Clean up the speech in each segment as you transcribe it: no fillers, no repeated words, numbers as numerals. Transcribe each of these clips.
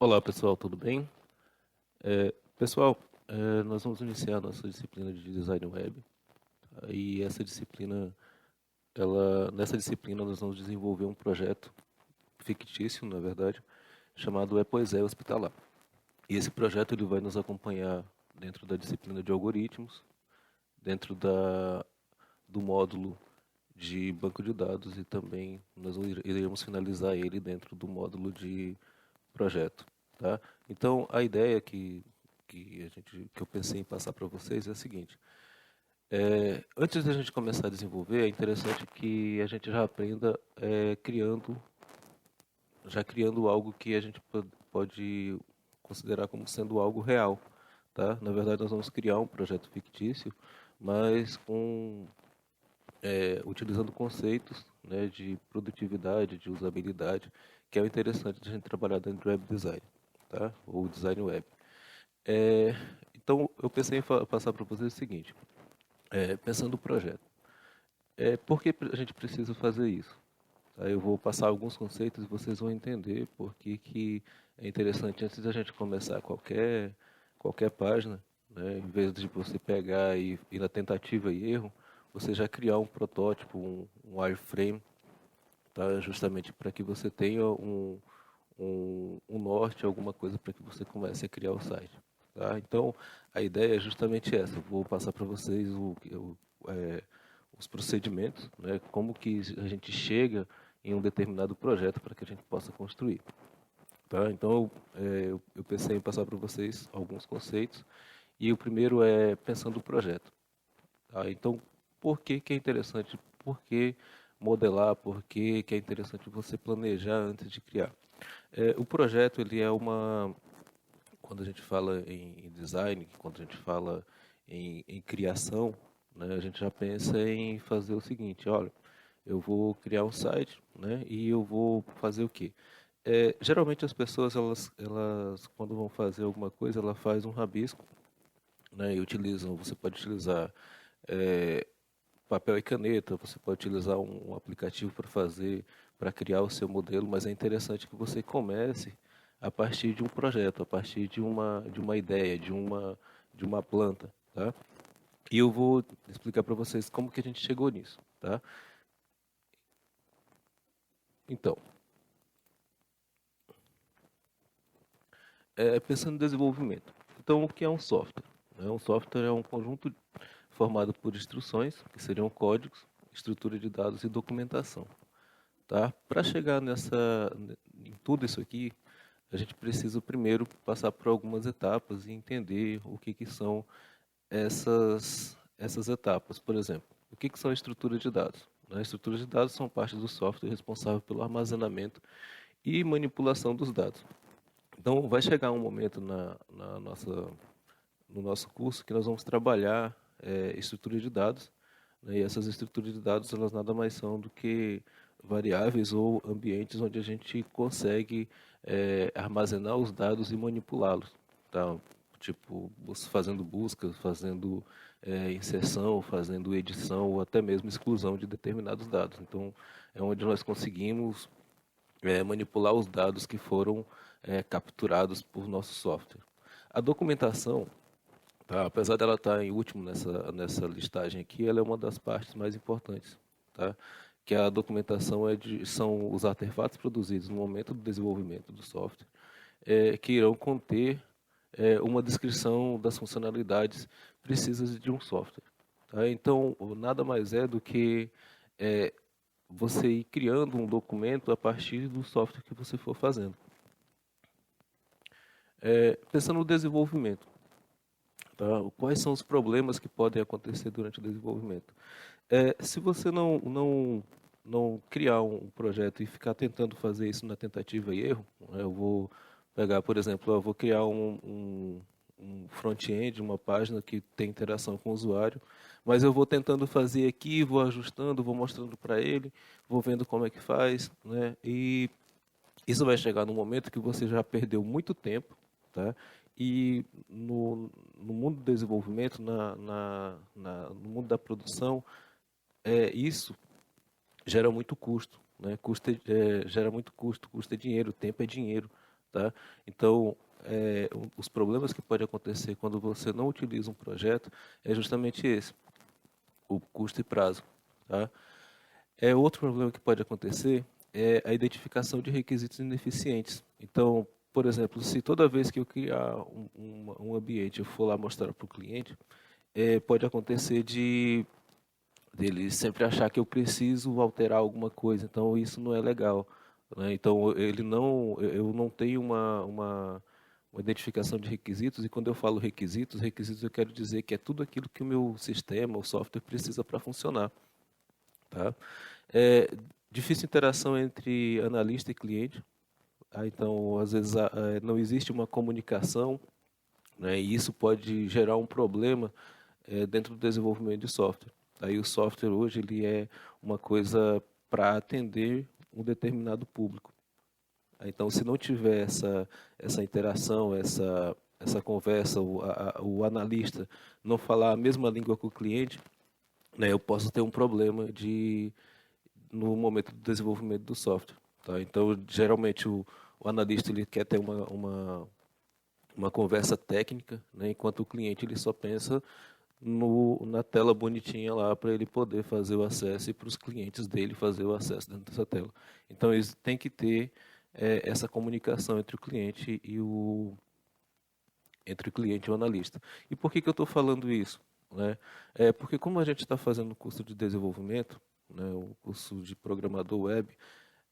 Olá pessoal, tudo bem? Pessoal, nós vamos iniciar a nossa disciplina de design web. E essa disciplina, nessa disciplina nós vamos desenvolver um projeto fictício, na verdade, chamado Poesia Hospitalar. E esse projeto ele vai nos acompanhar dentro da disciplina de algoritmos, dentro do módulo de banco de dados e também nós iremos finalizar ele dentro do módulo de projeto, tá? Então a ideia que eu pensei em passar para vocês é a seguinte: antes da gente começar a desenvolver, é interessante que a gente já aprenda criando algo que a gente pode considerar como sendo algo real, tá? Na verdade, nós vamos criar um projeto fictício, mas utilizando conceitos, né, de produtividade, de usabilidade, que é o interessante de a gente trabalhar dentro do web design, tá? Ou design web. É, então, eu pensei em passar para vocês o seguinte: pensando no projeto, por que a gente precisa fazer isso? Tá? Eu vou passar alguns conceitos e vocês vão entender por que é interessante antes da gente começar qualquer página, né, em vez de você pegar e ir na tentativa e erro, você já criar um protótipo, um wireframe, tá? Justamente para que você tenha um norte, alguma coisa para que você comece a criar o site. Tá? Então, a ideia é justamente essa. Eu vou passar para vocês os procedimentos, né? Como que a gente chega em um determinado projeto para que a gente possa construir. Tá? Então, eu pensei em passar para vocês alguns conceitos. E o primeiro é pensando o projeto. Tá? Então, por que é interessante? Por que modelar? Por que é interessante você planejar antes de criar? O projeto, ele é quando a gente fala em design, quando a gente fala em criação, né, a gente já pensa em fazer o seguinte: olha, eu vou criar um site, né, e eu vou fazer o quê? Geralmente as pessoas, elas, quando vão fazer alguma coisa, ela faz um rabisco, né, e utilizam, você pode utilizar é, papel e caneta, você pode utilizar um aplicativo para criar o seu modelo, mas é interessante que você comece a partir de um projeto, a partir de uma ideia, de uma planta, tá? E eu vou explicar para vocês como que a gente chegou nisso, tá? Então, pensando em desenvolvimento. Então, o que é um software? Um software é um conjunto formado por instruções, que seriam códigos, estrutura de dados e documentação. Tá? Para chegar em tudo isso aqui, a gente precisa primeiro passar por algumas etapas e entender o que são essas etapas. Por exemplo, o que são estruturas de dados? Né? Estruturas de dados são parte do software responsável pelo armazenamento e manipulação dos dados. Então, vai chegar um momento no nosso curso que nós vamos trabalhar estrutura de dados, né? E essas estruturas de dados, elas nada mais são do que variáveis ou ambientes onde a gente consegue armazenar os dados e manipulá-los. Tá? Tipo, fazendo buscas, fazendo inserção, fazendo edição ou até mesmo exclusão de determinados dados. Então, é onde nós conseguimos manipular os dados que foram capturados por nosso software. A documentação, tá? Apesar dela estar em último nessa listagem aqui, ela é uma das partes mais importantes, tá? Que a documentação são os artefatos produzidos no momento do desenvolvimento do software, que irão conter uma descrição das funcionalidades precisas de um software. Tá? Então, nada mais é do que é, você ir criando um documento a partir do software que você for fazendo. Pensando no desenvolvimento, tá? Quais são os problemas que podem acontecer durante o desenvolvimento? Se você não criar um projeto e ficar tentando fazer isso na tentativa e erro, né, eu vou pegar, por exemplo, eu vou criar um front-end, uma página que tem interação com o usuário, mas eu vou tentando fazer aqui, vou ajustando, vou mostrando para ele, vou vendo como é que faz, né? E isso vai chegar no momento que você já perdeu muito tempo, tá? E no mundo do desenvolvimento, no mundo da produção, isso gera muito custo, né? Gera muito custo, custo é dinheiro, tempo é dinheiro, tá? Então, os problemas que podem acontecer quando você não utiliza um projeto é justamente esse, o custo e prazo, tá? Outro problema que pode acontecer é a identificação de requisitos ineficientes. Então, por exemplo, se toda vez que eu criar um ambiente eu for lá mostrar para o cliente, pode acontecer dele sempre achar que eu preciso alterar alguma coisa. Então, isso não é legal, né? Então, eu não tenho uma identificação de requisitos, e quando eu falo requisitos, requisitos eu quero dizer que é tudo aquilo que o meu sistema, o software, precisa para funcionar. Tá? É difícil interação entre analista e cliente. Então, às vezes, não existe uma comunicação, né, e isso pode gerar um problema dentro do desenvolvimento de software. Aí o software hoje ele é uma coisa para atender um determinado público. Então, se não tiver essa interação, essa conversa, o analista não falar a mesma língua com o cliente, né, eu posso ter um problema no momento do desenvolvimento do software. Tá? Então, geralmente, o analista ele quer ter uma conversa técnica, né, enquanto o cliente ele só pensa na tela bonitinha lá para ele poder fazer o acesso e para os clientes dele fazer o acesso dentro dessa tela. Então, eles têm que ter essa comunicação entre o cliente e o analista. E por que eu estou falando isso? Né? Porque como a gente está fazendo o curso de desenvolvimento, né, o curso de programador web,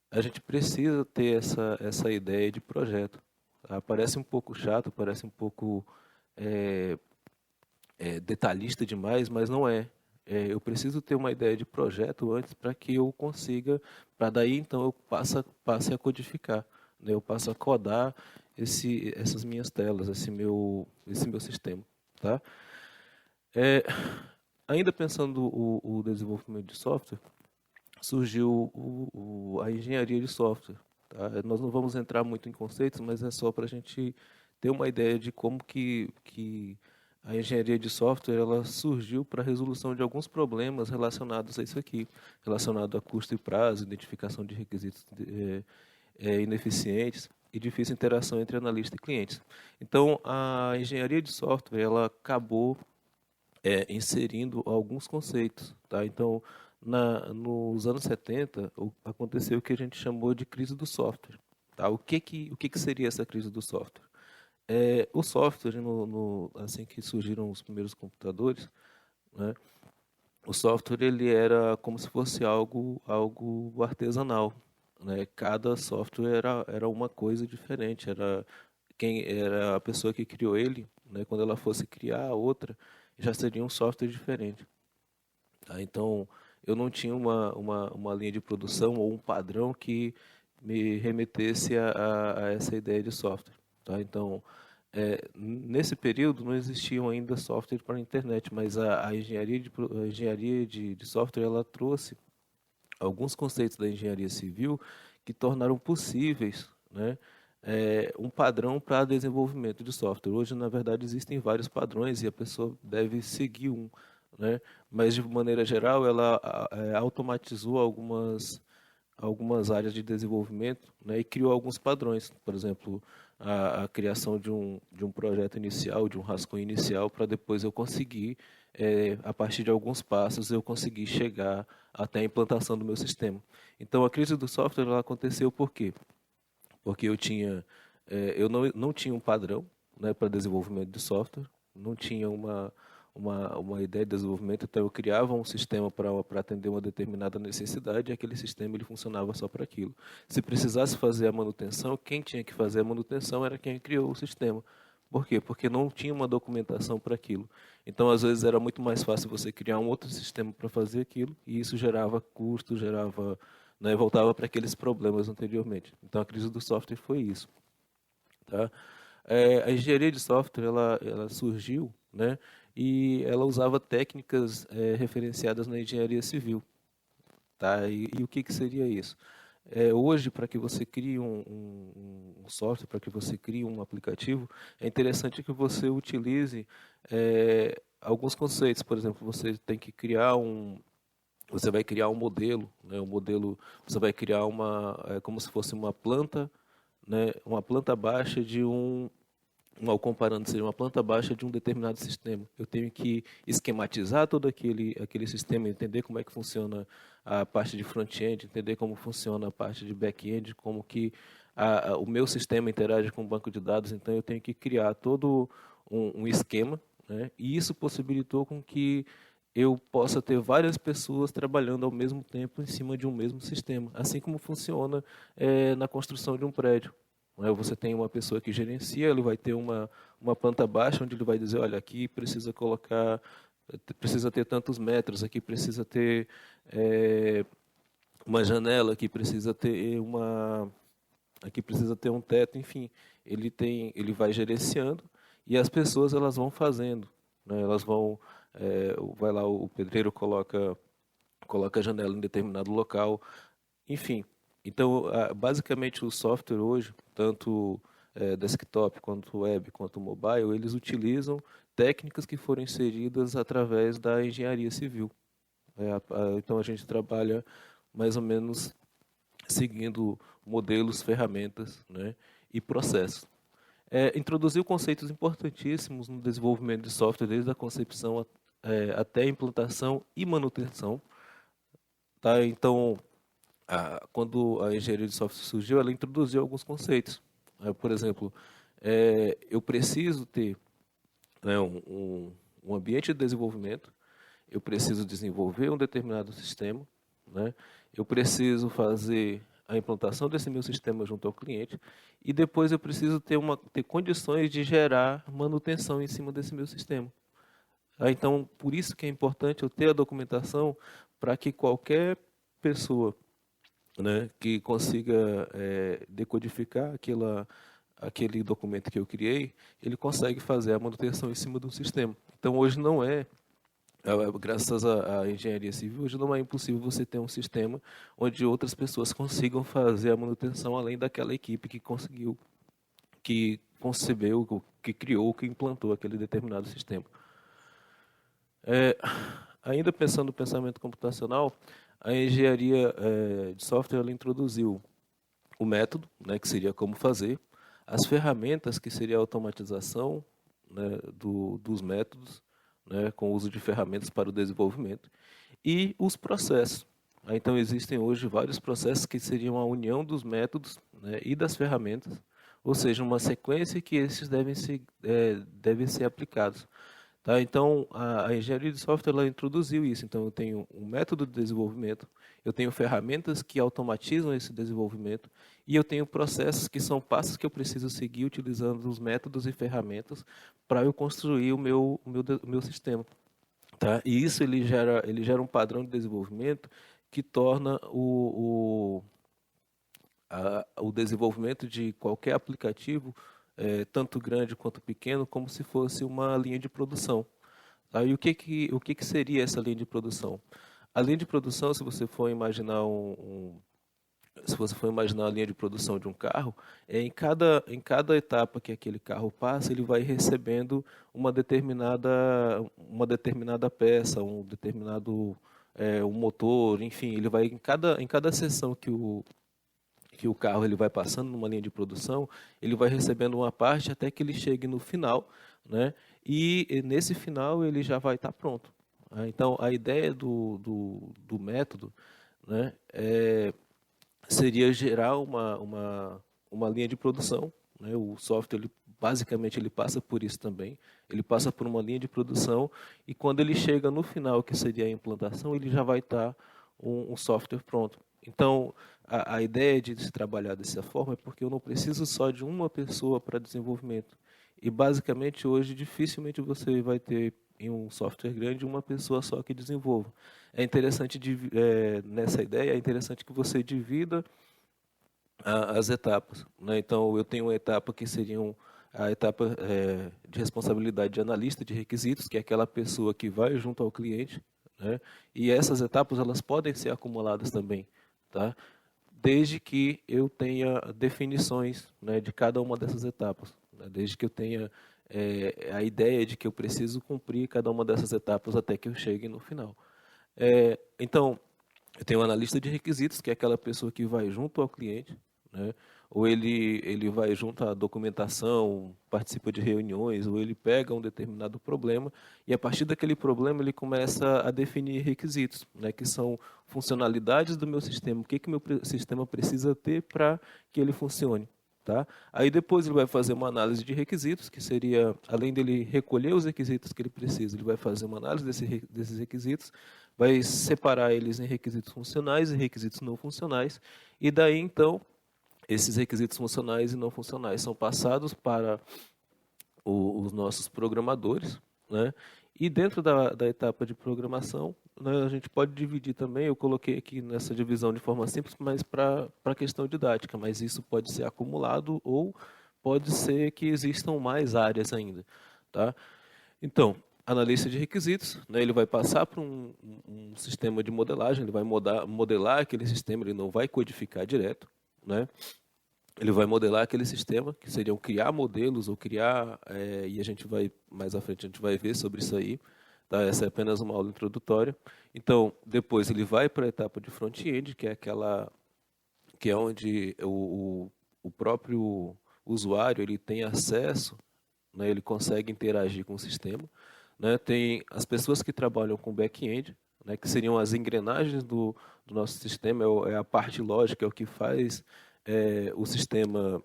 a gente precisa ter essa ideia de projeto. Tá? Parece um pouco chato, parece um pouco detalhista demais, mas não é. Eu preciso ter uma ideia de projeto antes para que eu consiga, para daí então eu passe a codificar, né? Eu passo a codar essas minhas telas, esse meu sistema, tá? É, ainda pensando o desenvolvimento de software, surgiu a engenharia de software. Tá? Nós não vamos entrar muito em conceitos, mas é só para a gente ter uma ideia de como que a engenharia de software ela surgiu para a resolução de alguns problemas relacionados a isso aqui, relacionado a custo e prazo, identificação de requisitos ineficientes e difícil interação entre analista e clientes. Então, a engenharia de software ela acabou inserindo alguns conceitos. Tá? Então, nos anos 70, aconteceu o que a gente chamou de crise do software. Tá? O que seria essa crise do software? O software, assim que surgiram os primeiros computadores, né, o software ele era como se fosse algo artesanal. Né? Cada software era uma coisa diferente. Quem era a pessoa que criou ele, né, quando ela fosse criar outra, já seria um software diferente. Tá? Então, eu não tinha uma linha de produção ou um padrão que me remetesse a essa ideia de software. Tá? Então, nesse período não existiam ainda software para a internet, mas a engenharia de software ela trouxe alguns conceitos da engenharia civil que tornaram possíveis, né, um padrão para desenvolvimento de software. Hoje, na verdade, existem vários padrões e a pessoa deve seguir um, né, mas de maneira geral ela automatizou algumas áreas de desenvolvimento, né, e criou alguns padrões, por exemplo, a criação de um projeto inicial, de um rascunho inicial, para depois eu conseguir, a partir de alguns passos, eu conseguir chegar até a implantação do meu sistema. Então, a crise do software ela aconteceu por quê? Porque eu não tinha um padrão, né, para desenvolvimento de software, não tinha uma ideia de desenvolvimento, então eu criava um sistema para atender uma determinada necessidade e aquele sistema ele funcionava só para aquilo. Se precisasse fazer a manutenção, quem tinha que fazer a manutenção era quem criou o sistema. Por quê? Porque não tinha uma documentação para aquilo. Então, às vezes, era muito mais fácil você criar um outro sistema para fazer aquilo, e isso gerava custo, né, voltava para aqueles problemas anteriormente. Então, a crise do software foi isso. Tá? A engenharia de software ela surgiu, né, e ela usava técnicas referenciadas na engenharia civil. Tá? E o que seria isso? Hoje, para que você crie um software, para que você crie um aplicativo, é interessante que você utilize alguns conceitos. Por exemplo, você vai criar um modelo, né? Você vai criar como se fosse uma planta, né, uma planta baixa de mal comparando, seria uma planta baixa de um determinado sistema. Eu tenho que esquematizar todo aquele sistema, entender como é que funciona a parte de front-end, entender como funciona a parte de back-end, como que o meu sistema interage com o banco de dados. Então, eu tenho que criar todo um esquema, né? E isso possibilitou com que eu possa ter várias pessoas trabalhando ao mesmo tempo em cima de um mesmo sistema, assim como funciona na construção de um prédio. Né? Você tem uma pessoa que gerencia, ele vai ter uma planta baixa, onde ele vai dizer, olha, aqui precisa ter tantos metros, aqui precisa ter uma janela, aqui precisa ter um teto, enfim. Ele vai gerenciando e as pessoas elas vão fazendo, né? Elas vão, vai lá o pedreiro coloca a janela em determinado local, enfim. Então, basicamente o software hoje, tanto desktop quanto web quanto mobile, eles utilizam técnicas que foram inseridas através da engenharia civil. Então a gente trabalha mais ou menos seguindo modelos, ferramentas, né, e processos. Introduziu conceitos importantíssimos no desenvolvimento de software, desde a concepção até a implantação e manutenção. Tá? Então, quando a engenharia de software surgiu, ela introduziu alguns conceitos. Por exemplo, eu preciso ter, né, um ambiente de desenvolvimento, eu preciso desenvolver um determinado sistema, né? Eu preciso fazer a implantação desse meu sistema junto ao cliente e depois eu preciso ter condições de gerar manutenção em cima desse meu sistema. Então, por isso que é importante eu ter a documentação para que qualquer pessoa, né, que consiga decodificar aquele documento que eu criei, ele consegue fazer a manutenção em cima do sistema. Então, hoje não graças à engenharia civil, hoje não é impossível você ter um sistema onde outras pessoas consigam fazer a manutenção além daquela equipe que conseguiu, que concebeu, que criou, que implantou aquele determinado sistema. Ainda pensando no pensamento computacional, a engenharia de software ela introduziu o método, né, que seria como fazer, as ferramentas, que seria a automatização, né, dos métodos, né, com o uso de ferramentas para o desenvolvimento, e os processos. Então, existem hoje vários processos que seriam a união dos métodos, né, e das ferramentas, ou seja, uma sequência que esses devem ser aplicados. Tá? Então, a engenharia de software ela introduziu isso. Então, eu tenho um método de desenvolvimento, eu tenho ferramentas que automatizam esse desenvolvimento e eu tenho processos que são passos que eu preciso seguir utilizando os métodos e ferramentas para eu construir o meu sistema. Tá? E isso ele gera um padrão de desenvolvimento que torna o desenvolvimento de qualquer aplicativo, tanto grande quanto pequeno, como se fosse uma linha de produção. Tá? E o que que seria essa linha de produção? A linha de produção, se você for imaginar se você for imaginar a linha de produção de um carro, em cada etapa que aquele carro passa, ele vai recebendo uma determinada peça, um determinado um motor, enfim, ele vai em cada seção que o carro ele vai passando numa linha de produção, ele vai recebendo uma parte até que ele chegue no final, né? E nesse final ele já vai estar pronto. Então, a ideia do método, né, seria gerar uma linha de produção. Né? O software, basicamente, ele passa por isso também. Ele passa por uma linha de produção e quando ele chega no final, que seria a implantação, ele já vai estar um software pronto. Então, a ideia de se trabalhar dessa forma é porque eu não preciso só de uma pessoa para desenvolvimento. E, basicamente, hoje, dificilmente você vai ter em um software grande uma pessoa só que desenvolva. É interessante, nessa ideia, é interessante que você divida as etapas. Né? Então, eu tenho uma etapa que seria a etapa de responsabilidade de analista de requisitos, que é aquela pessoa que vai junto ao cliente, né? E essas etapas elas podem ser acumuladas também, tá? Desde que eu tenha definições, né, de cada uma dessas etapas, né? Desde que eu tenha a ideia de que eu preciso cumprir cada uma dessas etapas até que eu chegue no final. Então, eu tenho um analista de requisitos, que é aquela pessoa que vai junto ao cliente, né? Ou ele vai junto à documentação, participa de reuniões, ou ele pega um determinado problema e a partir daquele problema ele começa a definir requisitos, né? Que são funcionalidades do meu sistema, o que que meu sistema precisa ter para que ele funcione. Tá? Aí depois ele vai fazer uma análise de requisitos, que seria, além dele recolher os requisitos que ele precisa, ele vai fazer uma análise desses requisitos, vai separar eles em requisitos funcionais e requisitos não funcionais, e daí então esses requisitos funcionais e não funcionais são passados para os nossos programadores, né? E dentro da etapa de programação, né, a gente pode dividir também, eu coloquei aqui nessa divisão de forma simples, mas para a questão didática, mas isso pode ser acumulado ou pode ser que existam mais áreas ainda, tá? Então, analista de requisitos, né, ele vai passar para um sistema de modelagem, ele vai modelar aquele sistema, ele não vai codificar direto, né? Ele vai modelar aquele sistema, que seriam criar modelos ou criar, e a gente vai, mais à frente, a gente vai ver sobre isso aí, tá? Essa é apenas uma aula introdutória. Então, depois ele vai para a etapa de front-end, que é onde o próprio usuário ele tem acesso, né, ele consegue interagir com o sistema, né? Tem as pessoas que trabalham com back-end, né, que seriam as engrenagens do nosso sistema, é a parte lógica, é o que faz o sistema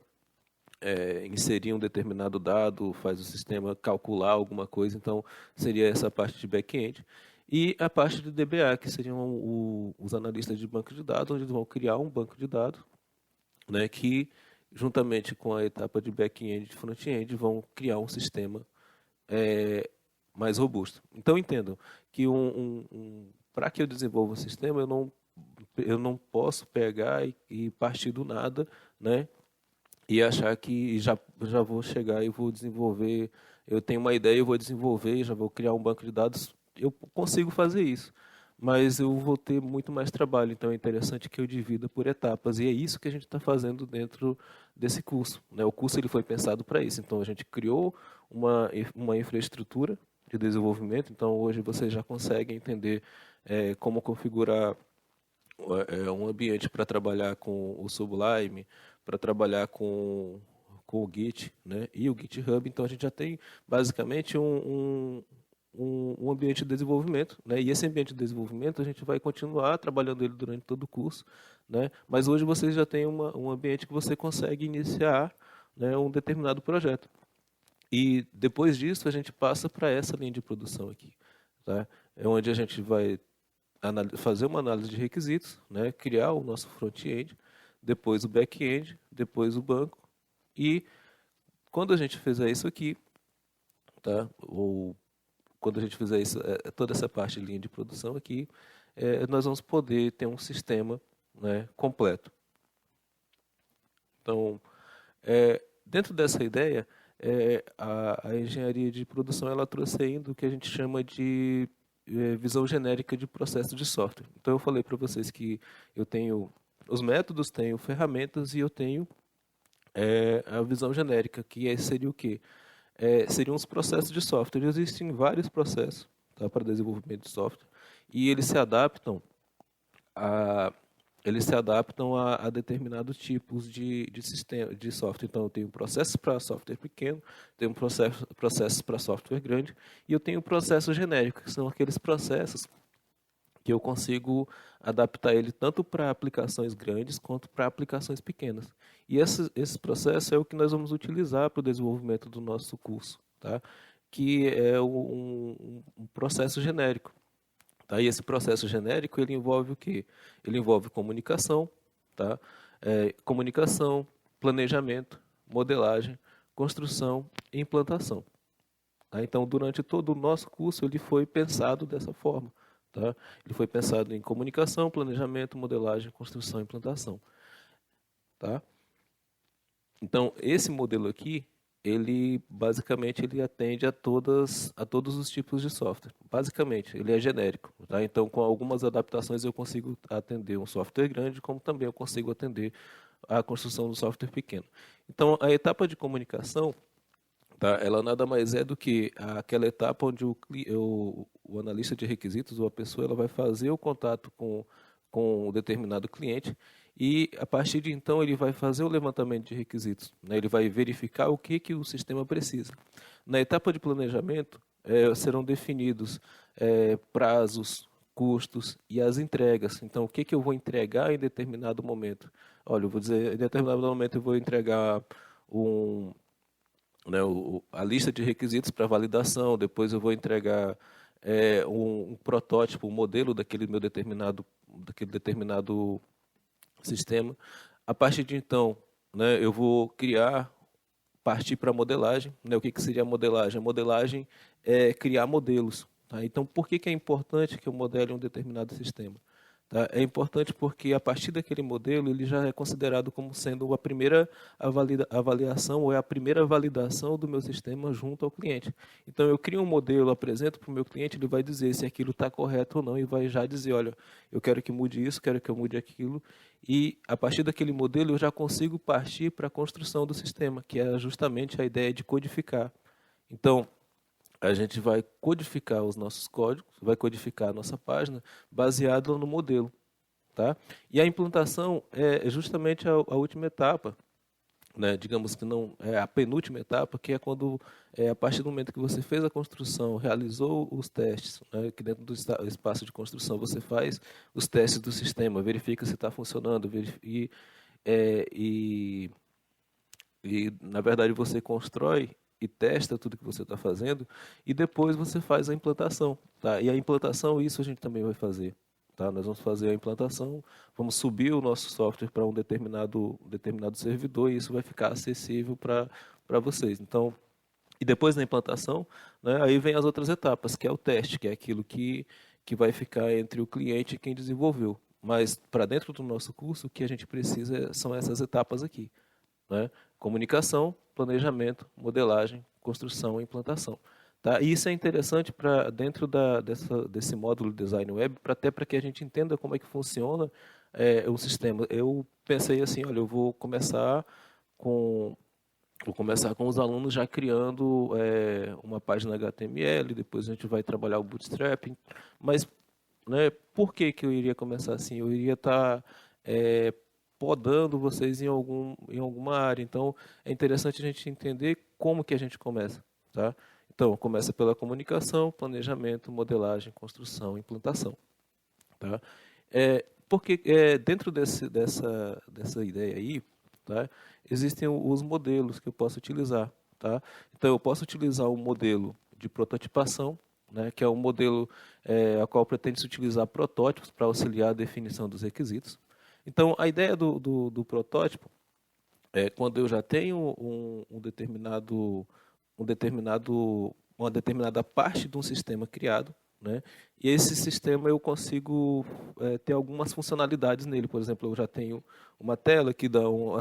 inserir um determinado dado, faz o sistema calcular alguma coisa, então seria essa parte de back-end. E a parte de DBA, que seriam os analistas de banco de dados, onde eles vão criar um banco de dados, né, que juntamente com a etapa de back-end e de front-end vão criar um sistema mais robusto. Então entendam que para que eu desenvolva um sistema, eu não posso pegar e partir do nada, né? E achar que já vou chegar e vou desenvolver, eu tenho uma ideia, eu vou desenvolver, já vou criar um banco de dados, eu consigo fazer isso, mas eu vou ter muito mais trabalho, então é interessante que eu divida por etapas, e é isso que a gente está fazendo dentro desse curso, né? O curso ele foi pensado para isso, então a gente criou uma infraestrutura de desenvolvimento, então hoje você já consegue entender como configurar um ambiente para trabalhar com o Sublime, para trabalhar com o Git, né, e o GitHub. Então a gente já tem basicamente um ambiente de desenvolvimento, né, e esse ambiente de desenvolvimento a gente vai continuar trabalhando ele durante todo o curso, né, mas hoje você já tem um ambiente que você consegue iniciar, né, um determinado projeto. E depois disso a gente passa para essa linha de produção aqui, tá? É onde a gente vai fazer uma análise de requisitos, né, criar o nosso front-end, depois o back-end, depois o banco. E quando a gente fizer isso aqui, tá? Ou quando a gente fizer isso, toda essa parte de linha de produção aqui, nós vamos poder ter um sistema, né, completo. Então, dentro dessa ideia, a engenharia de produção ela trouxe ainda o que a gente chama de visão genérica de processo de software. Então eu falei para vocês que eu tenho os métodos, tenho ferramentas e eu tenho a visão genérica, que seria o quê? Seriam os processos de software. Existem vários processos, tá, para desenvolvimento de software e a, eles se adaptam a determinados tipos de sistema, de software. Então, eu tenho processos para software pequeno, tenho processos para software grande, e eu tenho processos genéricos, que são aqueles processos que eu consigo adaptar ele tanto para aplicações grandes quanto para aplicações pequenas. E esse processo é o que nós vamos utilizar para o desenvolvimento do nosso curso, tá? Que é um processo genérico. Tá? E esse processo genérico ele envolve o quê? Ele envolve comunicação, tá? Comunicação, planejamento, modelagem, construção e implantação. Tá? Então, durante todo o nosso curso, ele foi pensado dessa forma. Tá? Ele foi pensado em comunicação, planejamento, modelagem, construção e implantação. Tá? Então, esse modelo aqui, ele basicamente ele atende a todos os tipos de software. Basicamente, ele é genérico, tá? Então, com algumas adaptações eu consigo atender um software grande, como também eu consigo atender a construção do software pequeno. Então, a etapa de comunicação, tá? Ela nada mais é do que aquela etapa onde o analista de requisitos ou a pessoa ela vai fazer o contato com um determinado cliente e a partir de então ele vai fazer o levantamento de requisitos, né? Ele vai verificar o que o sistema precisa. Na etapa de planejamento, serão definidos prazos, custos e as entregas. Então, o que eu vou entregar em determinado momento? Olha, eu vou dizer, em determinado momento eu vou entregar um, né, a lista de requisitos para validação, depois eu vou entregar um protótipo, um modelo daquele determinado sistema. A partir de então, né, eu vou partir para a modelagem. Né? O que seria a modelagem? A modelagem é criar modelos. Tá? Então, por que é importante que eu modele um determinado sistema? Tá? É importante porque, a partir daquele modelo, ele já é considerado como sendo a primeira avaliação ou é a primeira validação do meu sistema junto ao cliente. Então, eu crio um modelo, apresento para o meu cliente, ele vai dizer se aquilo está correto ou não e vai já dizer, olha, eu quero que mude isso, quero que eu mude aquilo. E, a partir daquele modelo, eu já consigo partir para a construção do sistema, que é justamente a ideia de codificar. Então, a gente vai codificar os nossos códigos, vai codificar a nossa página baseado no modelo, tá? E a implantação é justamente a última etapa, né? Digamos que não é a penúltima etapa, que é quando a partir do momento que você fez a construção, realizou os testes, né? Que dentro do espaço de construção você faz os testes do sistema, verifica se está funcionando, e na verdade você constrói e testa tudo que você está fazendo e depois você faz a implantação, tá? E a implantação, isso a gente também vai fazer, tá? Nós vamos fazer a implantação, vamos subir o nosso software para um determinado servidor e isso vai ficar acessível para vocês. Então, e depois da implantação, né, aí vem as outras etapas, que é o teste, que é aquilo que vai ficar entre o cliente e quem desenvolveu. Mas para dentro do nosso curso, o que a gente precisa são essas etapas aqui, né? Comunicação, planejamento, modelagem, construção e implantação. Tá? E isso é interessante para dentro desse módulo Design Web, até para que a gente entenda como é que funciona o sistema. Eu pensei assim, olha, eu vou começar com os alunos já criando uma página HTML, depois a gente vai trabalhar o bootstrapping, mas, né, por que eu iria começar assim? Eu iria estar podando vocês em alguma área. Então, é interessante a gente entender como que a gente começa, tá? Então, começa pela comunicação, planejamento, modelagem, construção, implantação, tá? Porque dentro dessa ideia aí, tá? Existem os modelos que eu posso utilizar, tá? Então, eu posso utilizar o modelo de prototipação, né, que é um modelo a qual pretende-se utilizar protótipos para auxiliar a definição dos requisitos. Então, a ideia do protótipo é quando eu já tenho uma determinada parte de um sistema criado, né? E esse sistema eu consigo ter algumas funcionalidades nele. Por exemplo, eu já tenho uma tela que dá o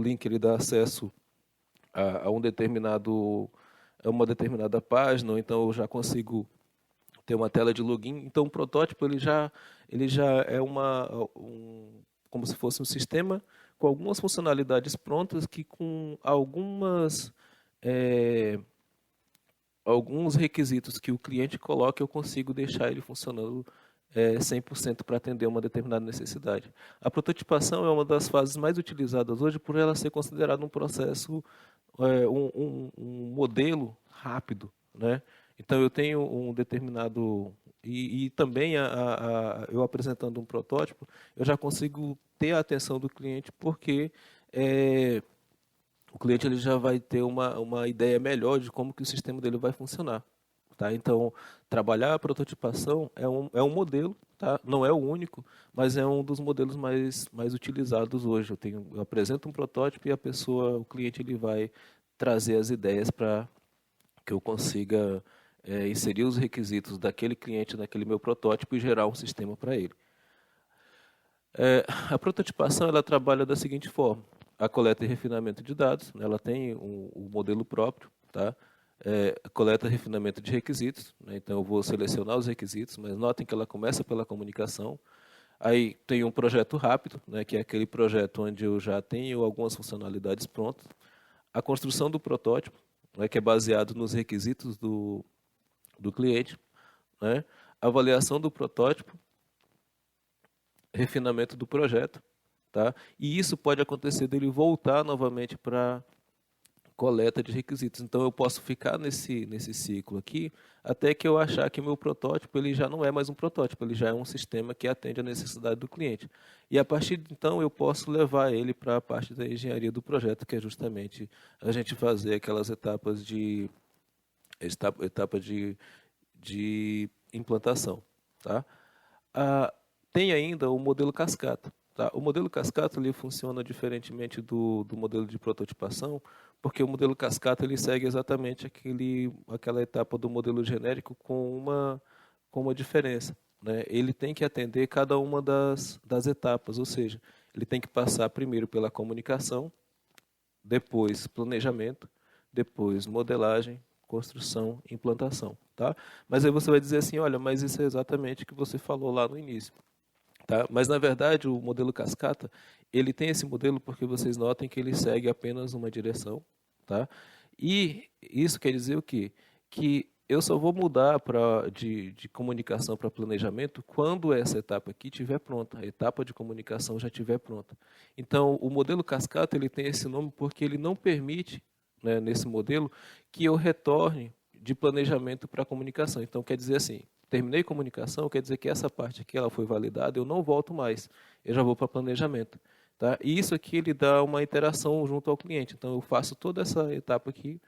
link ele dá acesso a uma determinada página, ou então eu já consigo ter uma tela de login. Então, o protótipo ele já é como se fosse um sistema com algumas funcionalidades prontas que com alguns requisitos que o cliente coloca, eu consigo deixar ele funcionando 100% para atender uma determinada necessidade. A prototipação é uma das fases mais utilizadas hoje por ela ser considerada um processo, um modelo rápido, né? Então eu tenho um determinado e também eu apresentando um protótipo, eu já consigo ter a atenção do cliente porque o cliente ele já vai ter uma ideia melhor de como que o sistema dele vai funcionar. Tá? Então, trabalhar a prototipação é um modelo, tá? Não é o único, mas é um dos modelos mais utilizados hoje. Eu apresento um protótipo e o cliente, ele vai trazer as ideias para que eu consiga inserir os requisitos daquele cliente naquele meu protótipo e gerar um sistema para ele. A prototipação ela trabalha da seguinte forma: a coleta e refinamento de dados, né, ela tem um modelo próprio, tá? Coleta e refinamento de requisitos, né, então eu vou selecionar os requisitos, mas notem que ela começa pela comunicação. Aí tem um projeto rápido, né, que é aquele projeto onde eu já tenho algumas funcionalidades prontas. A construção do protótipo, né, que é baseado nos requisitos do cliente, né? Avaliação do protótipo, refinamento do projeto, tá? E isso pode acontecer dele voltar novamente para coleta de requisitos. Então eu posso ficar nesse ciclo aqui até que eu achar que meu protótipo ele já não é mais um protótipo, ele já é um sistema que atende à necessidade do cliente. E a partir de então eu posso levar ele para a parte da engenharia do projeto, que é justamente a gente fazer aquelas etapas de implantação, tá? Ah, tem ainda o modelo cascata. Tá? O modelo cascata ele funciona diferentemente do modelo de prototipação, porque o modelo cascata ele segue exatamente aquela etapa do modelo genérico com uma diferença. Né? Ele tem que atender cada uma das etapas, ou seja, ele tem que passar primeiro pela comunicação, depois planejamento, depois modelagem, construção, implantação, tá? Mas aí você vai dizer assim, olha, mas isso é exatamente o que você falou lá no início, tá? Mas na verdade o modelo cascata, ele tem esse modelo porque vocês notem que ele segue apenas uma direção, tá? E isso quer dizer o quê? Que eu só vou mudar de comunicação para planejamento quando essa etapa aqui estiver pronta, a etapa de comunicação já estiver pronta. Então, o modelo cascata ele tem esse nome porque ele não permite, né, nesse modelo, que eu retorne de planejamento para comunicação. Então, quer dizer assim, terminei comunicação, quer dizer que essa parte aqui ela foi validada, eu não volto mais, eu já vou para planejamento. Tá? E isso aqui ele dá uma interação junto ao cliente. Então, eu faço toda essa etapa aqui,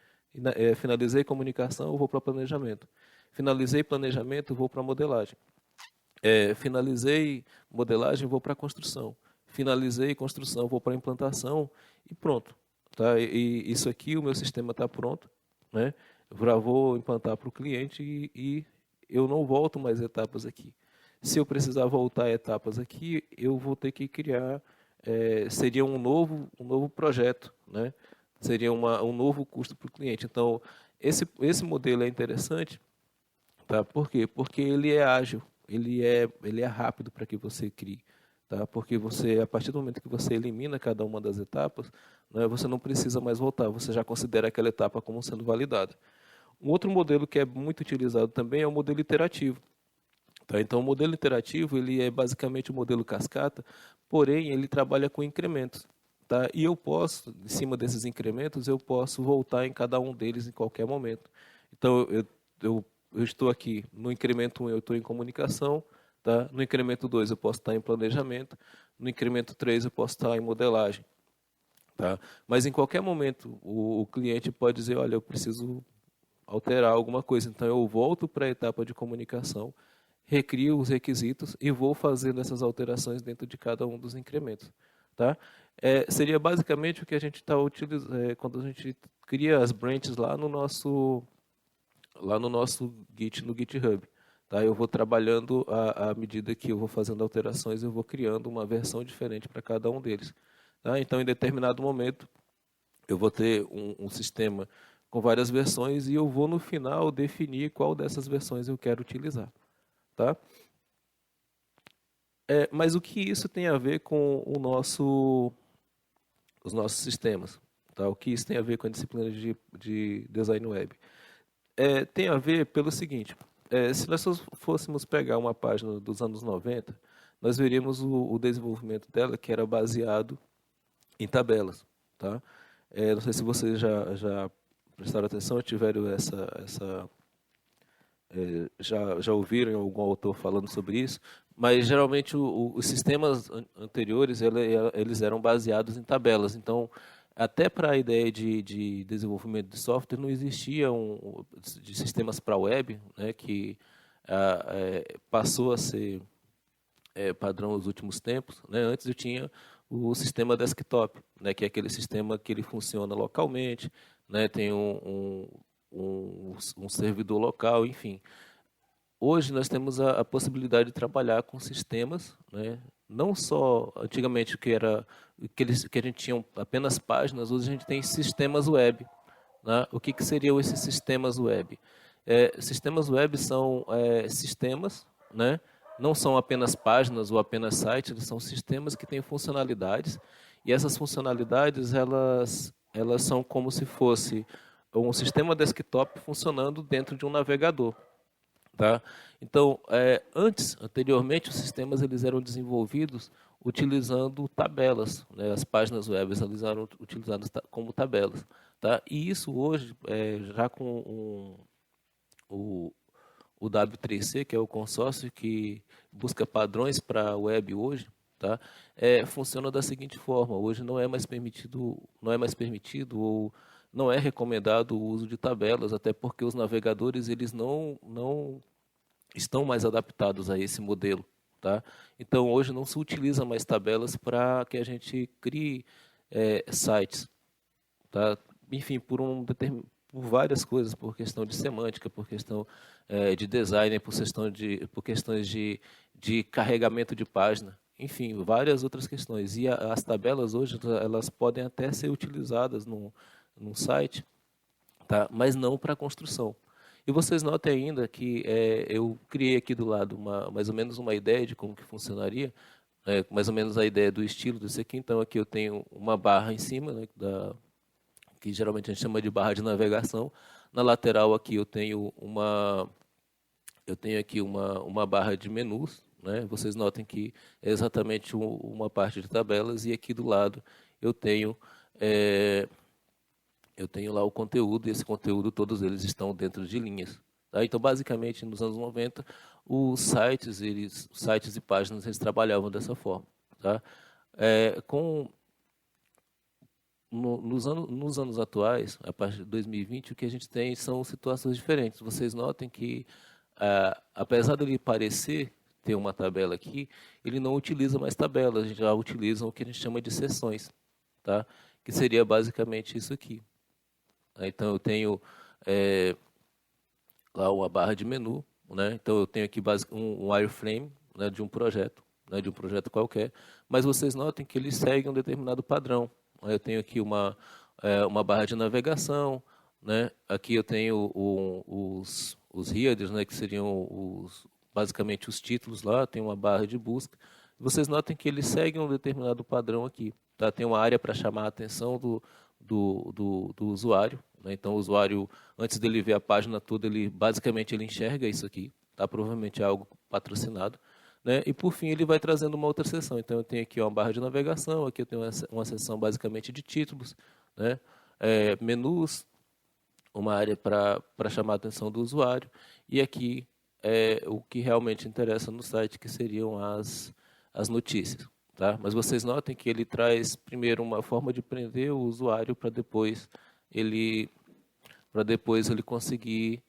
finalizei comunicação, eu vou para planejamento. Finalizei planejamento, eu vou para modelagem. Finalizei modelagem, vou para construção. Finalizei construção, vou para implantação e pronto. Tá? E isso aqui, o meu sistema está pronto. Né? Já vou implantar para o cliente e eu não volto mais etapas aqui. Se eu precisar voltar etapas aqui, eu vou ter que criar, seria um novo projeto, né? Seria um novo custo para o cliente. Então, esse modelo é interessante, tá? Por quê? Porque ele é ágil, ele é rápido para que você crie. Tá? Porque a partir do momento que você elimina cada uma das etapas, né, você não precisa mais voltar, você já considera aquela etapa como sendo validada. Um outro modelo que é muito utilizado também é o modelo iterativo. Tá? Então, o modelo iterativo ele é basicamente o modelo cascata, porém ele trabalha com incrementos. Tá? E eu posso, em cima desses incrementos, eu posso voltar em cada um deles em qualquer momento. Então, eu estou aqui no incremento 1, eu estou em comunicação, tá? No incremento 2 eu posso estar em planejamento, no incremento 3 eu posso estar em modelagem. Tá? Mas em qualquer momento o cliente pode dizer, olha, eu preciso alterar alguma coisa. Então eu volto para a etapa de comunicação, recrio os requisitos e vou fazendo essas alterações dentro de cada um dos incrementos. Tá? Seria basicamente o que a gente está utilizando quando a gente cria as branches lá no nosso Git, no GitHub. Tá? Eu vou trabalhando à medida que eu vou fazendo alterações, eu vou criando uma versão diferente para cada um deles. Tá? Então, em determinado momento, eu vou ter um sistema com várias versões e eu vou, no final, definir qual dessas versões eu quero utilizar. Tá? Mas o que isso tem a ver com os nossos sistemas? Tá? O que isso tem a ver com a disciplina de design web? Tem a ver pelo seguinte, se nós fôssemos pegar uma página dos anos 90, nós veríamos o desenvolvimento dela que era baseado em tabelas. Tá? Não sei se vocês já prestaram atenção ou tiveram já ouviram algum autor falando sobre isso, mas geralmente os sistemas anteriores eles eram baseados em tabelas. Então, até para a ideia de desenvolvimento de software não existia de sistemas para web, né, que passou a ser padrão nos últimos tempos. Né? Antes eu tinha o sistema desktop, né, que é aquele sistema que ele funciona localmente, né, tem um servidor local, enfim. Hoje nós temos a possibilidade de trabalhar com sistemas, né? Não só antigamente que a gente tinha apenas páginas, hoje a gente tem sistemas web. Né? O que seriam esses sistemas web? Sistemas web são sistemas, né? Não são apenas páginas ou apenas sites, eles são sistemas que têm funcionalidades e essas funcionalidades elas são como se fosse um sistema desktop funcionando dentro de um navegador. Tá? Então, anteriormente, os sistemas eles eram desenvolvidos utilizando tabelas, né? As páginas web elas eram utilizadas como tabelas. Tá? E isso hoje, já com o W3C, que é o consórcio que busca padrões para a web hoje, tá? Funciona da seguinte forma: hoje não é mais permitido ou não é recomendado o uso de tabelas, até porque os navegadores eles não estão mais adaptados a esse modelo, tá? Então hoje não se utiliza mais tabelas para que a gente crie sites, tá? Enfim, por várias coisas, por questão de semântica, por questão de design, por questões de carregamento de página, enfim, várias outras questões. E as tabelas hoje elas podem até ser utilizadas num site, tá? Mas não para construção. E vocês notem ainda que eu criei aqui do lado mais ou menos uma ideia de como que funcionaria, mais ou menos a ideia do estilo disso aqui. Então aqui eu tenho uma barra em cima, né, que geralmente a gente chama de barra de navegação. Na lateral aqui eu tenho aqui uma barra de menus, né? Vocês notem que é exatamente uma parte de tabelas, e aqui do lado eu tenho lá o conteúdo, e esse conteúdo todos eles estão dentro de linhas. Tá? Então, basicamente, nos anos 90, os sites e páginas eles trabalhavam dessa forma. Tá? Nos anos atuais, a partir de 2020, o que a gente tem são situações diferentes. Vocês notem que, apesar dele parecer ter uma tabela aqui, ele não utiliza mais tabelas, a gente já utiliza o que a gente chama de seções, tá? Que seria basicamente isso aqui. Então, eu tenho lá uma barra de menu, né? Então, eu tenho aqui um wireframe, né, de um projeto, né, de um projeto qualquer, mas vocês notem que ele segue um determinado padrão. Eu tenho aqui uma barra de navegação, né? Aqui eu tenho os headers, né, que seriam basicamente os títulos lá, tem uma barra de busca. Vocês notem que ele segue um determinado padrão aqui. Tá? Tem uma área para chamar a atenção do usuário, né? Então, o usuário, antes dele ver a página toda, basicamente ele enxerga isso aqui. Tá? Provavelmente é algo patrocinado. Né? E, por fim, ele vai trazendo uma outra seção. Então, eu tenho aqui uma barra de navegação, aqui eu tenho uma seção basicamente de títulos, né? Menus, uma área para chamar a atenção do usuário, e aqui o que realmente interessa no site, que seriam as notícias. Tá? Mas vocês notem que ele traz primeiro uma forma de prender o usuário para depois ele conseguir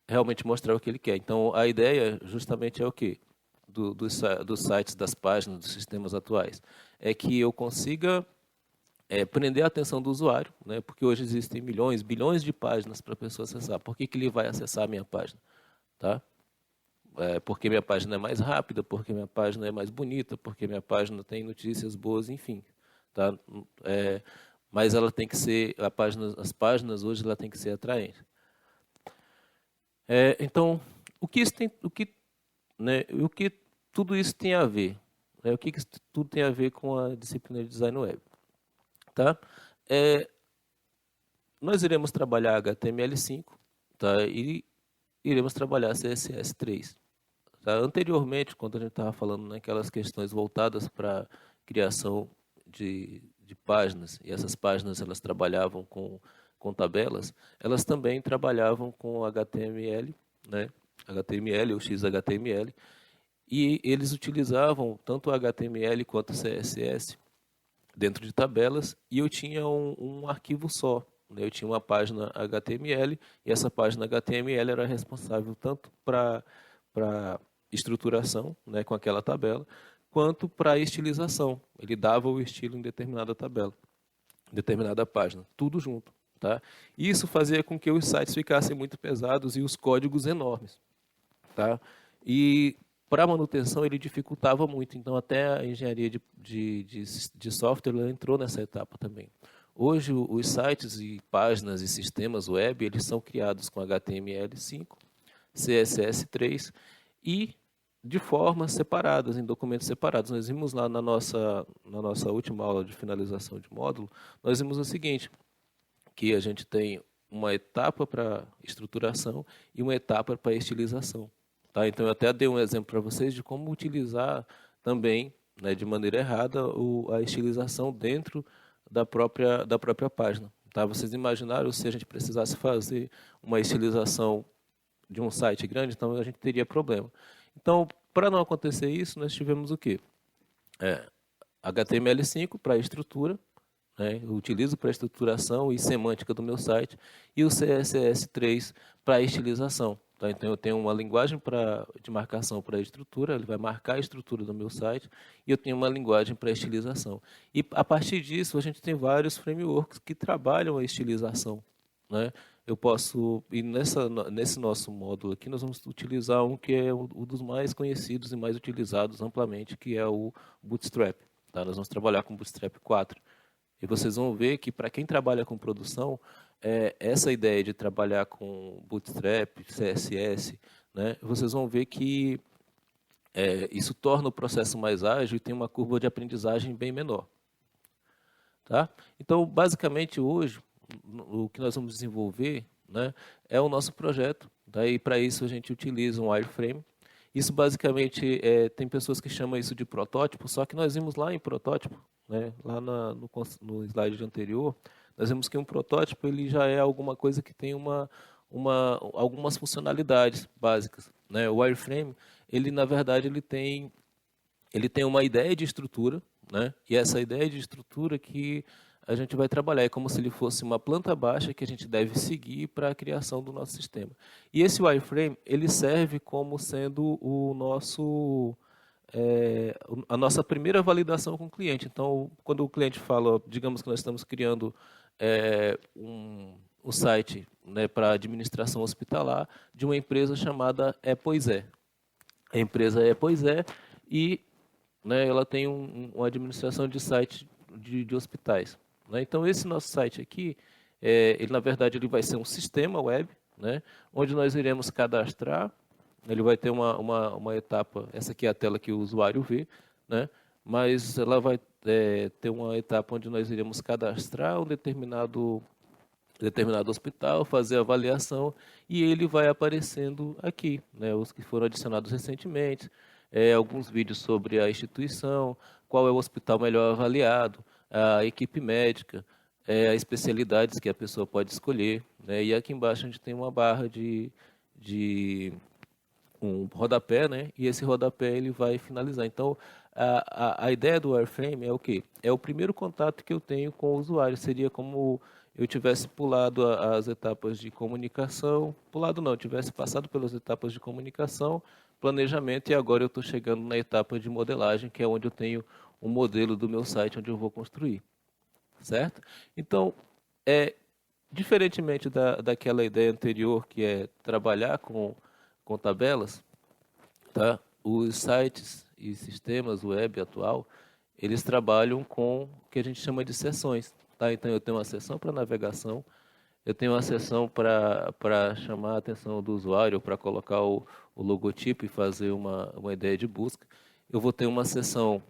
realmente mostrar o que ele quer. Então, a ideia justamente é o quê? Dos sites, das páginas, dos sistemas atuais. É que eu consiga prender a atenção do usuário, né? Porque hoje existem milhões, bilhões de páginas para a pessoa acessar. Por que ele vai acessar a minha página? Tá? Porque minha página é mais rápida, porque minha página é mais bonita, porque minha página tem notícias boas, enfim. Tá? Mas ela tem que ser, as páginas hoje ela tem que ser atraente. Então, o que tudo isso tem a ver? O que tudo tem a ver com a disciplina de Design Web? Tá? Nós iremos trabalhar HTML5, tá? E iremos trabalhar CSS3. Tá? Anteriormente, quando a gente estava falando naquelas questões voltadas para criação de páginas, e essas páginas elas trabalhavam com tabelas, elas também trabalhavam com HTML, né? HTML ou XHTML, e eles utilizavam tanto o HTML quanto o CSS dentro de tabelas, e eu tinha um arquivo só. Né? Eu tinha uma página HTML, e essa página HTML era responsável tanto para estruturação, né, com aquela tabela, quanto para estilização. Ele dava o estilo em determinada tabela, em determinada página, tudo junto. Tá? Isso fazia com que os sites ficassem muito pesados e os códigos enormes. Tá? E para manutenção ele dificultava muito, então até a engenharia de software ela entrou nessa etapa também. Hoje os sites e páginas e sistemas web eles são criados com HTML5, CSS3 e de formas separadas, em documentos separados. Nós vimos lá na nossa última aula de finalização de módulo, nós vimos o seguinte, que a gente tem uma etapa para estruturação e uma etapa para estilização. Tá? Então, eu até dei um exemplo para vocês de como utilizar também, né, de maneira errada, a estilização dentro da própria página. Tá? Vocês imaginaram se a gente precisasse fazer uma estilização de um site grande, então a gente teria problema. Então, para não acontecer isso, nós tivemos o quê? HTML5 para estrutura, né? Eu utilizo para estruturação e semântica do meu site, e o CSS3 para estilização. Tá? Então, eu tenho uma linguagem de marcação para estrutura, ele vai marcar a estrutura do meu site, e eu tenho uma linguagem para estilização. E, a partir disso, a gente tem vários frameworks que trabalham a estilização. Né? Eu posso, e nesse nosso módulo aqui, nós vamos utilizar um que é um dos mais conhecidos e mais utilizados amplamente, que é o Bootstrap. Tá? Nós vamos trabalhar com o Bootstrap 4. E vocês vão ver que, para quem trabalha com produção, essa ideia de trabalhar com Bootstrap, CSS, né, vocês vão ver que isso torna o processo mais ágil e tem uma curva de aprendizagem bem menor. Tá? Então, basicamente, hoje, o que nós vamos desenvolver, né, é o nosso projeto. Daí, para isso, a gente utiliza um wireframe. Isso, basicamente, tem pessoas que chamam isso de protótipo, só que nós vimos lá em protótipo, né, lá no slide anterior, nós vimos que um protótipo ele já é alguma coisa que tem algumas funcionalidades básicas. Né? O wireframe, ele, na verdade, ele tem uma ideia de estrutura, né? E essa ideia de estrutura que a gente vai trabalhar é como se ele fosse uma planta baixa que a gente deve seguir para a criação do nosso sistema. E esse wireframe, ele serve como sendo a nossa primeira validação com o cliente. Então, quando o cliente fala, digamos que nós estamos criando um site, né, para administração hospitalar de uma empresa chamada Poisé. A empresa Poisé e, né, ela tem uma administração de site de hospitais. Né? Então, esse nosso site aqui, ele na verdade ele vai ser um sistema web, né, onde nós iremos cadastrar. Ele vai ter uma etapa, essa aqui é a tela que o usuário vê, né, mas ela vai ter uma etapa onde nós iremos cadastrar um determinado hospital, fazer a avaliação, e ele vai aparecendo aqui, né, os que foram adicionados recentemente, alguns vídeos sobre a instituição, qual é o hospital melhor avaliado, a equipe médica, as especialidades que a pessoa pode escolher. Né, e aqui embaixo a gente tem uma barra de um rodapé, né, e esse rodapé ele vai finalizar. Então, a ideia do wireframe é o quê? É o primeiro contato que eu tenho com o usuário, seria como eu tivesse pulado as etapas de comunicação, eu tivesse passado pelas etapas de comunicação, planejamento, e agora eu estou chegando na etapa de modelagem, que é onde eu tenho um modelo do meu site, onde eu vou construir. Certo? Então, diferentemente daquela ideia anterior, que é trabalhar com tabelas, tá? Os sites e sistemas web atual, eles trabalham com o que a gente chama de seções. Tá? Então, eu tenho uma seção para navegação, eu tenho uma seção para chamar a atenção do usuário, para colocar o logotipo e fazer uma ideia de busca. Eu vou ter uma seção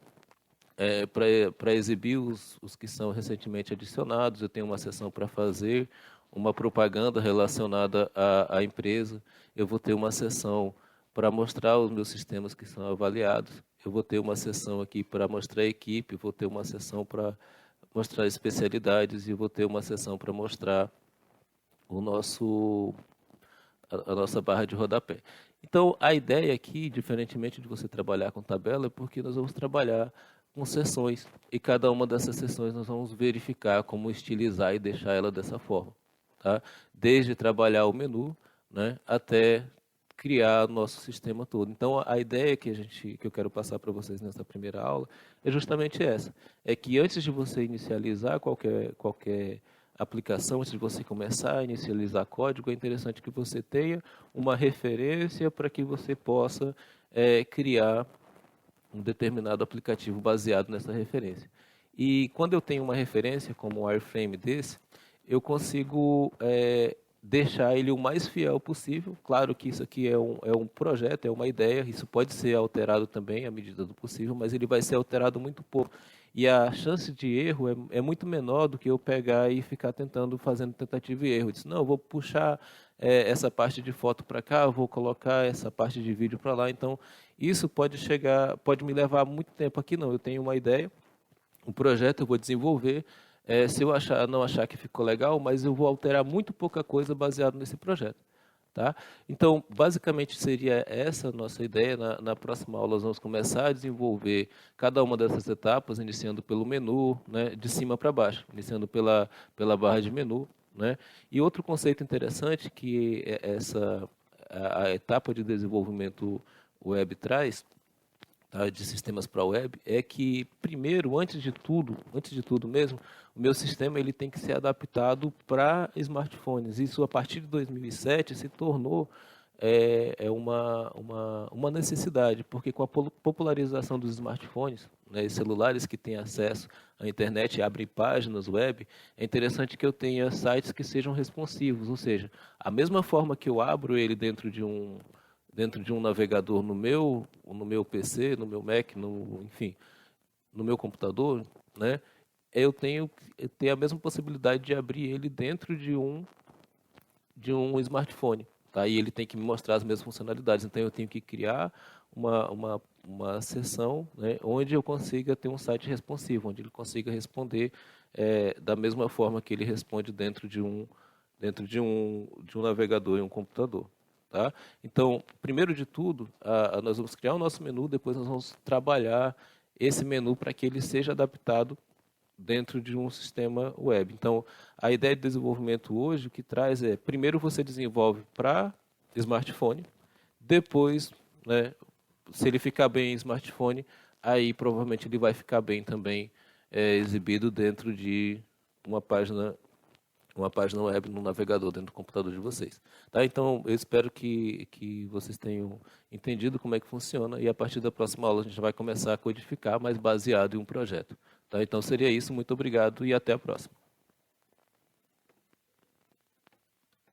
para exibir os que são recentemente adicionados, eu tenho uma seção para fazer uma propaganda relacionada à empresa, eu vou ter uma seção para mostrar os meus sistemas que são avaliados, eu vou ter uma seção aqui para mostrar a equipe, vou ter uma seção para mostrar especialidades e vou ter uma seção para mostrar a nossa barra de rodapé. Então, a ideia aqui, diferentemente de você trabalhar com tabela, é porque nós vamos trabalhar com seções, e cada uma dessas seções nós vamos verificar como estilizar e deixar ela dessa forma. Tá? Desde trabalhar o menu, né, até criar o nosso sistema todo. Então, a ideia que eu quero passar para vocês nessa primeira aula é justamente essa. É que antes de você inicializar qualquer aplicação, antes de você começar a inicializar código, é interessante que você tenha uma referência para que você possa criar um determinado aplicativo baseado nessa referência. E quando eu tenho uma referência, como um wireframe desse, eu consigo deixar ele o mais fiel possível. Claro que isso aqui é um projeto, é uma ideia, isso pode ser alterado também à medida do possível, mas ele vai ser alterado muito pouco. E a chance de erro é muito menor do que eu pegar e ficar fazendo tentativa e erro. Eu disse, não, eu vou puxar essa parte de foto para cá, eu vou colocar essa parte de vídeo para lá. Então, isso pode me levar muito tempo aqui, não. Eu tenho uma ideia, um projeto, eu vou desenvolver. Se eu não achar que ficou legal, mas eu vou alterar muito pouca coisa baseado nesse projeto. Tá? Então, basicamente seria essa a nossa ideia. Na próxima aula, nós vamos começar a desenvolver cada uma dessas etapas, iniciando pelo menu, né, de cima para baixo, iniciando pela barra de menu. Né? E outro conceito interessante que a etapa de desenvolvimento web traz, tá, de sistemas para web, é que primeiro, antes de tudo mesmo, o meu sistema ele tem que ser adaptado para smartphones. Isso a partir de 2007 se tornou uma necessidade, porque com a popularização dos smartphones, né, e celulares que têm acesso à internet e abrem páginas web, é interessante que eu tenha sites que sejam responsivos, ou seja, a mesma forma que eu abro ele dentro de um navegador no meu PC, no meu Mac, enfim, no meu computador, né, eu tenho a mesma possibilidade de abrir ele dentro de um smartphone. Tá? E ele tem que me mostrar as mesmas funcionalidades. Então, eu tenho que criar uma seção, né, onde eu consiga ter um site responsivo, onde ele consiga responder da mesma forma que ele responde dentro de um navegador e um computador. Tá? Então, primeiro de tudo, nós vamos criar o nosso menu, depois nós vamos trabalhar esse menu para que ele seja adaptado dentro de um sistema web. Então, a ideia de desenvolvimento hoje, o que traz primeiro você desenvolve para smartphone, depois, né, se ele ficar bem em smartphone, aí provavelmente ele vai ficar bem também exibido dentro de uma página web no navegador dentro do computador de vocês. Tá? Então, eu espero que vocês tenham entendido como é que funciona e a partir da próxima aula a gente vai começar a codificar, mas baseado em um projeto. Tá? Então, seria isso. Muito obrigado e até a próxima.